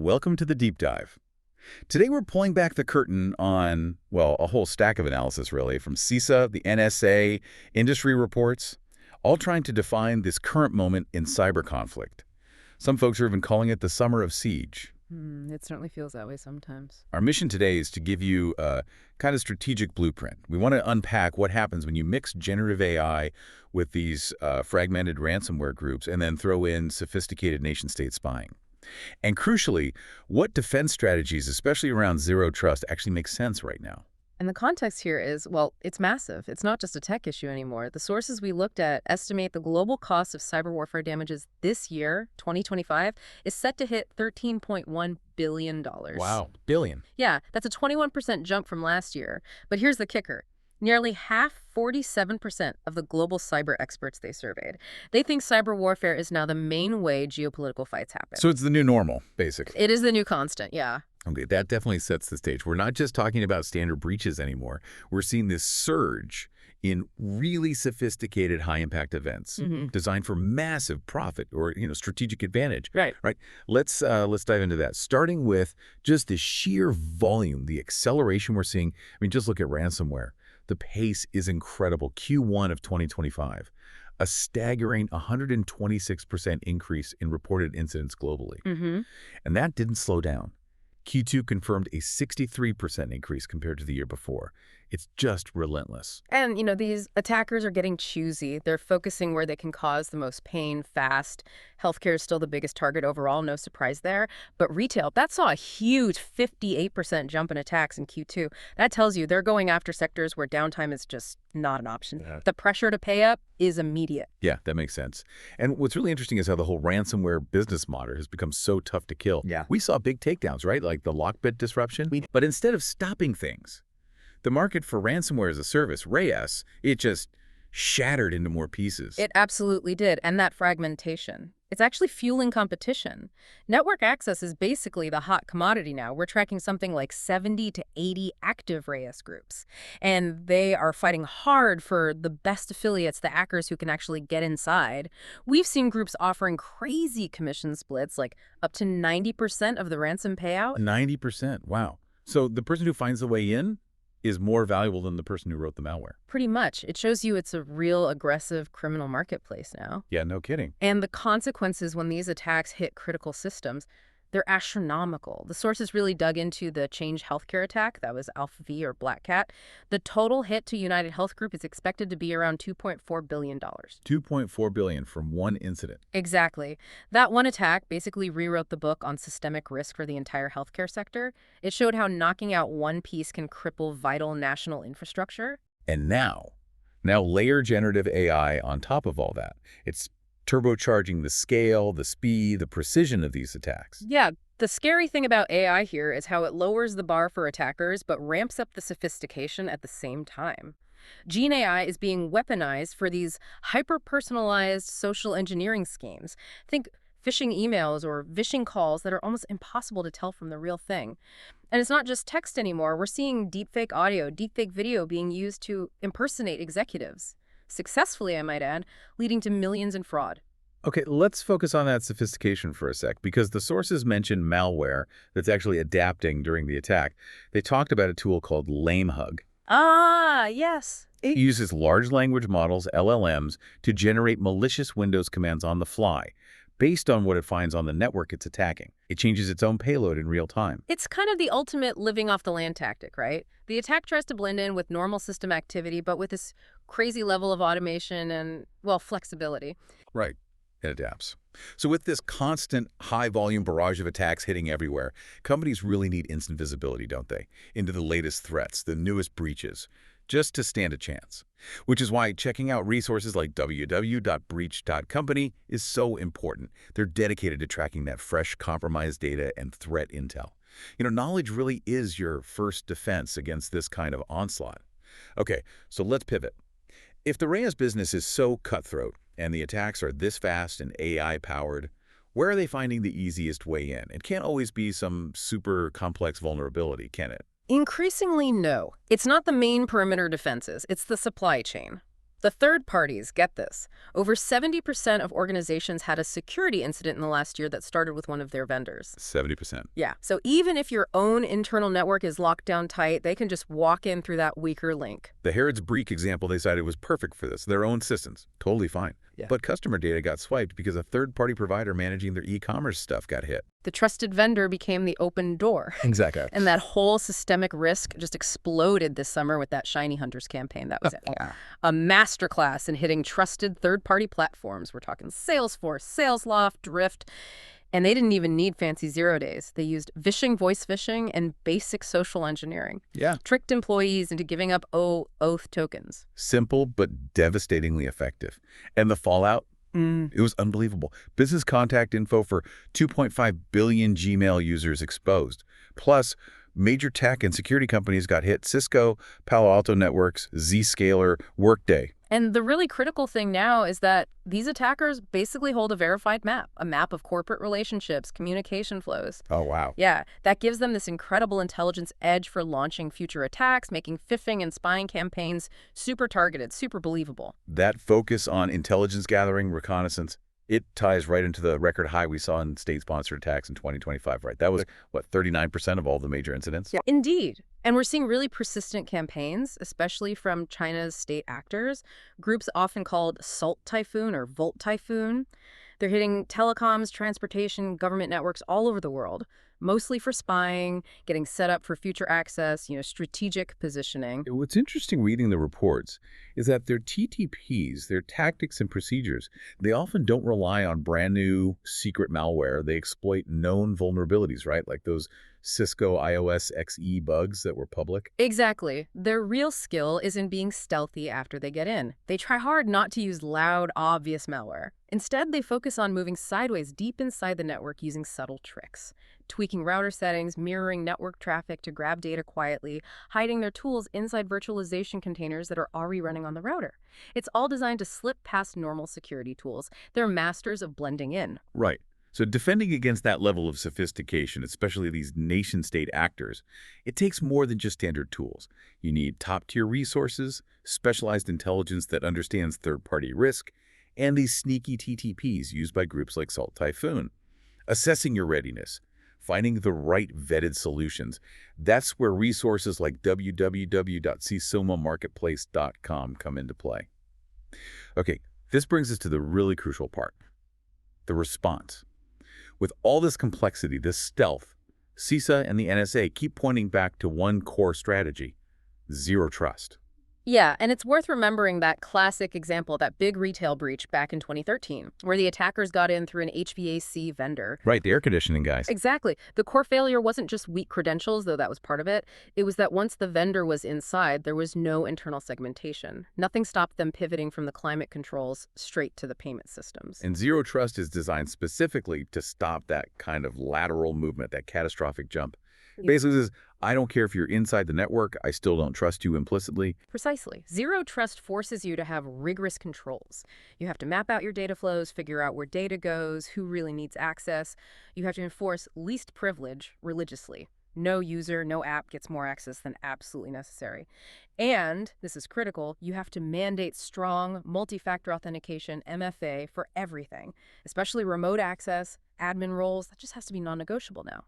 welcome to the deep dive. Today we're pulling back the curtain on, well, a whole stack of analysis really, from CISA, the NSA, industry reports, all trying to define this current moment in cyber conflict. Some folks are even calling it the summer of siege. It certainly feels that way sometimes. Our mission today is to give you a kind of strategic blueprint. We want to unpack what happens when you mix generative AI with these fragmented ransomware groups and then throw in sophisticated nation-state spying. And crucially, what defense strategies, especially around zero trust, actually make sense right now. And the context here is, well, it's massive. It's not just a tech issue anymore. The sources we looked at estimate the global cost of cyber warfare damages this year, 2025, is set to hit $13.1 billion. Wow, billion. Yeah, that's a 21% jump from last year. But here's the kicker. Nearly half, 47% of the global cyber experts they surveyed, they think cyber warfare is now the main way geopolitical fights happen. So it's the new normal, basically. It is the new constant, yeah. Okay, that definitely sets the stage. We're not just talking about standard breaches anymore. We're seeing this surge in really sophisticated high-impact events designed for massive profit or, strategic advantage. Right. Let's dive into that, starting with just the sheer volume, the acceleration we're seeing. I mean, just look at ransomware. The pace is incredible. Q1 of 2025, a staggering 126% increase in reported incidents globally. And that didn't slow down. Q2 confirmed a 63% increase compared to the year before. It's just relentless. And, these attackers are getting choosy. They're focusing where they can cause the most pain fast. Healthcare is still the biggest target overall, no surprise there. But retail, that saw a huge 58% jump in attacks in Q2. That tells you they're going after sectors where downtime is just not an option. Yeah. The pressure to pay up is immediate. Yeah, that makes sense. And what's really interesting is how the whole ransomware business model has become so tough to kill. Yeah. We saw big takedowns, right? Like the Lockbit disruption. But instead of stopping things, the market for ransomware as a service, RAS, it just shattered into more pieces. It absolutely did. And that fragmentation, it's actually fueling competition. Network access is basically the hot commodity now. We're tracking something like 70 to 80 active RAS groups. And they are fighting hard for the best affiliates, the hackers who can actually get inside. We've seen groups offering crazy commission splits, like up to 90% of the ransom payout. 90%, wow. So the person who finds the way in is more valuable than the person who wrote the malware. Pretty much. It shows you it's a real aggressive criminal marketplace now. Yeah, no kidding. And the consequences when these attacks hit critical systems, they're astronomical. The sources really dug into the Change Healthcare attack. That was Alpha V or Black Cat. The total hit to United Health Group is expected to be around $2.4 billion. $2.4 billion from one incident. Exactly. That one attack basically rewrote the book on systemic risk for the entire healthcare sector. It showed how knocking out one piece can cripple vital national infrastructure. And now layer generative AI on top of all that. It's turbocharging the scale, the speed, the precision of these attacks. Yeah, the scary thing about AI here is how it lowers the bar for attackers but ramps up the sophistication at the same time. Gene AI is being weaponized for these hyper-personalized social engineering schemes. Think phishing emails or vishing calls that are almost impossible to tell from the real thing. And it's not just text anymore. We're seeing deepfake audio, deepfake video being used to impersonate executives. Successfully, I might add, leading to millions in fraud. Okay, let's focus on that sophistication for a sec, because the sources mentioned malware that's actually adapting during the attack. They talked about a tool called LameHug. Ah, yes. It uses large language models, LLMs, to generate malicious Windows commands on the fly, based on what it finds on the network it's attacking. It changes its own payload in real time. It's kind of the ultimate living off the land tactic, right? The attack tries to blend in with normal system activity, but with this crazy level of automation and, well, flexibility. Right. It adapts. So with this constant high-volume barrage of attacks hitting everywhere, companies really need instant visibility, don't they, into the latest threats, the newest breaches, just to stand a chance. Which is why checking out resources like www.breach.company is so important. They're dedicated to tracking that fresh compromised data and threat intel. Knowledge really is your first defense against this kind of onslaught. Okay, so let's pivot. If the RAS business is so cutthroat and the attacks are this fast and AI-powered, where are they finding the easiest way in? It can't always be some super complex vulnerability, can it? Increasingly, no. It's not the main perimeter defenses. It's the supply chain. The third parties, get this. Over 70% of organizations had a security incident in the last year that started with one of their vendors. 70%. Yeah. So even if your own internal network is locked down tight, they can just walk in through that weaker link. The Harrods-Break example they cited was perfect for this. Their own systems. Totally fine. Yeah. But customer data got swiped because a third-party provider managing their e-commerce stuff got hit. The trusted vendor became the open door. Exactly. And that whole systemic risk just exploded this summer with that Shiny Hunters campaign. That was it. A masterclass in hitting trusted third-party platforms. We're talking Salesforce, Salesloft, Drift. And they didn't even need fancy 0 days. They used phishing, voice phishing, and basic social engineering. Yeah. Tricked employees into giving up oath tokens. Simple but devastatingly effective. And the fallout? It was unbelievable. Business contact info for 2.5 billion Gmail users exposed. Plus, major tech and security companies got hit. Cisco, Palo Alto Networks, Zscaler, Workday. And the really critical thing now is that these attackers basically hold a verified map, a map of corporate relationships, communication flows. Oh, wow. Yeah, that gives them this incredible intelligence edge for launching future attacks, making phishing and spying campaigns super targeted, super believable. That focus on intelligence gathering, reconnaissance, it ties right into the record high we saw in state-sponsored attacks in 2025, right? That was, what, 39% of all the major incidents? Yeah. Indeed. And we're seeing really persistent campaigns, especially from China's state actors, groups often called Salt Typhoon or Volt Typhoon. They're hitting telecoms, transportation, government networks all over the world, mostly for spying, getting set up for future access, strategic positioning. What's interesting reading the reports is that their TTPs, their tactics and procedures, they often don't rely on brand new secret malware. They exploit known vulnerabilities, right? Like those Cisco iOS XE bugs that were public. Exactly. Their real skill is in being stealthy after they get in. They try hard not to use loud, obvious malware. Instead, they focus on moving sideways deep inside the network using subtle tricks. Tweaking router settings, mirroring network traffic to grab data quietly, hiding their tools inside virtualization containers that are already running on the router. It's all designed to slip past normal security tools. They're masters of blending in. Right. So defending against that level of sophistication, especially these nation-state actors, it takes more than just standard tools. You need top-tier resources, specialized intelligence that understands third-party risk, and these sneaky TTPs used by groups like Salt Typhoon. Assessing your readiness, finding the right vetted solutions, that's where resources like www.csomamarketplace.com come into play. Okay, this brings us to the really crucial part, the response. With all this complexity, this stealth, CISA and the NSA keep pointing back to one core strategy: zero trust. Yeah, and it's worth remembering that classic example, that big retail breach back in 2013, where the attackers got in through an HVAC vendor. Right, the air conditioning guys. Exactly. The core failure wasn't just weak credentials, though that was part of it. It was that once the vendor was inside, there was no internal segmentation. Nothing stopped them pivoting from the climate controls straight to the payment systems. And zero trust is designed specifically to stop that kind of lateral movement, that catastrophic jump. Basically, it says, I don't care if you're inside the network, I still don't trust you implicitly. Precisely. Zero trust forces you to have rigorous controls. You have to map out your data flows, figure out where data goes, who really needs access. You have to enforce least privilege religiously. No user, no app gets more access than absolutely necessary. And, this is critical, you have to mandate strong multi-factor authentication, MFA, for everything, especially remote access, admin roles. That just has to be non-negotiable now.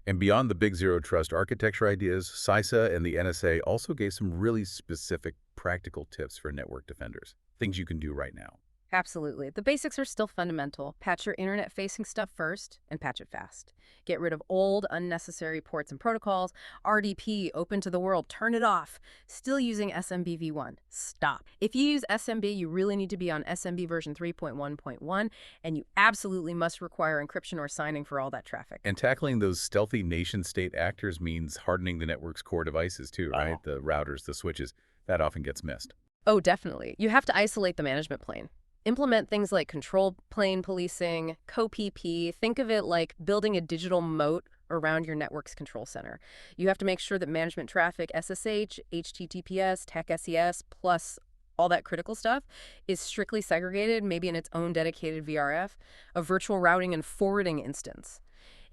And beyond the big zero trust architecture ideas, CISA and the NSA also gave some really specific practical tips for network defenders, things you can do right now. Absolutely. The basics are still fundamental. Patch your internet-facing stuff first and patch it fast. Get rid of old, unnecessary ports and protocols. RDP, open to the world, turn it off. Still using SMB v1. Stop. If you use SMB, you really need to be on SMB version 3.1.1, and you absolutely must require encryption or signing for all that traffic. And tackling those stealthy nation-state actors means hardening the network's core devices too, right? The routers, the switches. That often gets missed. Oh, definitely. You have to isolate the management plane. Implement things like control plane policing, co-PP. Think of it like building a digital moat around your network's control center. You have to make sure that management traffic, SSH, HTTPS, TEC SES, plus all that critical stuff is strictly segregated, maybe in its own dedicated VRF, a virtual routing and forwarding instance.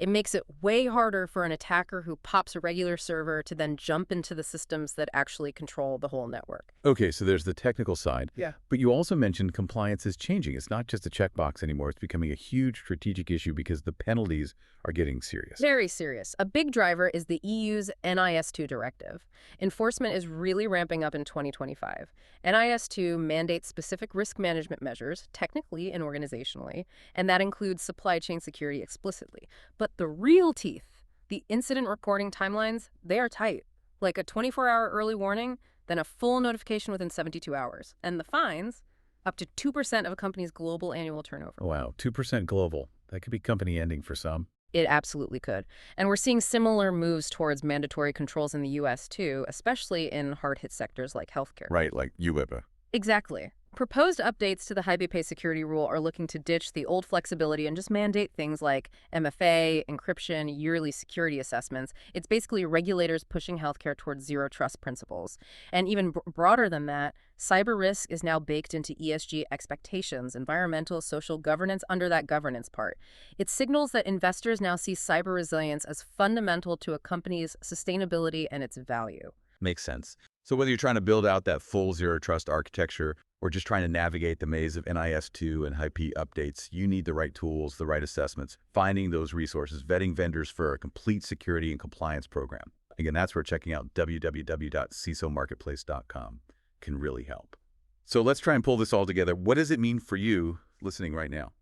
It makes it way harder for an attacker who pops a regular server to then jump into the systems that actually control the whole network. Okay, so there's the technical side. Yeah. But you also mentioned compliance is changing. It's not just a checkbox anymore. It's becoming a huge strategic issue because the penalties are getting serious. Very serious. A big driver is the EU's NIS2 directive. Enforcement is really ramping up in 2025. NIS2 mandates specific risk management measures, technically and organizationally, and that includes supply chain security explicitly. But the real teeth, the incident reporting timelines, they are tight. Like a 24-hour early warning, then a full notification within 72 hours. And the fines, up to 2% of a company's global annual turnover. Wow, 2% global. That could be company ending for some. It absolutely could. And we're seeing similar moves towards mandatory controls in the US too, especially in hard-hit sectors like healthcare. Right, like UWIPA. Exactly. Proposed updates to the HIPAA security rule are looking to ditch the old flexibility and just mandate things like MFA, encryption, yearly security assessments. It's basically regulators pushing healthcare towards zero trust principles. And even broader than that, cyber risk is now baked into ESG expectations, environmental, social governance under that governance part. It signals that investors now see cyber resilience as fundamental to a company's sustainability and its value. Makes sense. So whether you're trying to build out that full zero trust architecture or just trying to navigate the maze of NIS2 and HIPAA updates, you need the right tools, the right assessments, finding those resources, vetting vendors for a complete security and compliance program. Again, that's where checking out www.cisomarketplace.com can really help. So let's try and pull this all together. What does it mean for you listening right now?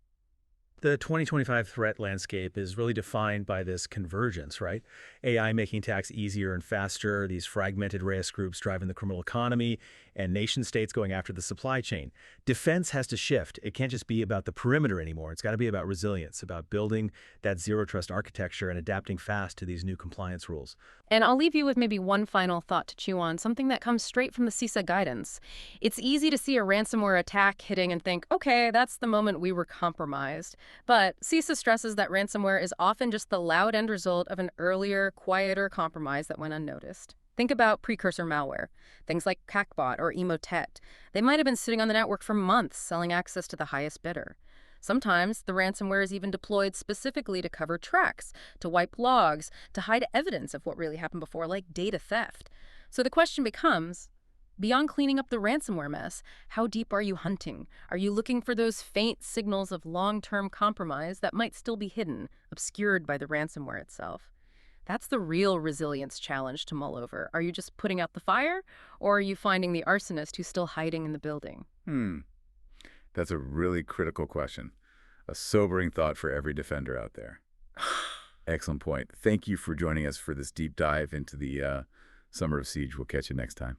The 2025 threat landscape is really defined by this convergence, right? AI making attacks easier and faster, these fragmented risk groups driving the criminal economy, and nation states going after the supply chain. Defense has to shift. It can't just be about the perimeter anymore. It's got to be about resilience, about building that zero trust architecture and adapting fast to these new compliance rules. And I'll leave you with maybe one final thought to chew on, something that comes straight from the CISA guidance. It's easy to see a ransomware attack hitting and think, okay, that's the moment we were compromised. But CISA stresses that ransomware is often just the loud end result of an earlier, quieter compromise that went unnoticed. Think about precursor malware, things like CACBot or Emotet. They might have been sitting on the network for months, selling access to the highest bidder. Sometimes the ransomware is even deployed specifically to cover tracks, to wipe logs, to hide evidence of what really happened before, like data theft. So the question becomes, beyond cleaning up the ransomware mess, how deep are you hunting? Are you looking for those faint signals of long-term compromise that might still be hidden, obscured by the ransomware itself? That's the real resilience challenge to mull over. Are you just putting out the fire, or are you finding the arsonist who's still hiding in the building? That's a really critical question. A sobering thought for every defender out there. Excellent point. Thank you for joining us for this deep dive into the Summer of Siege. We'll catch you next time.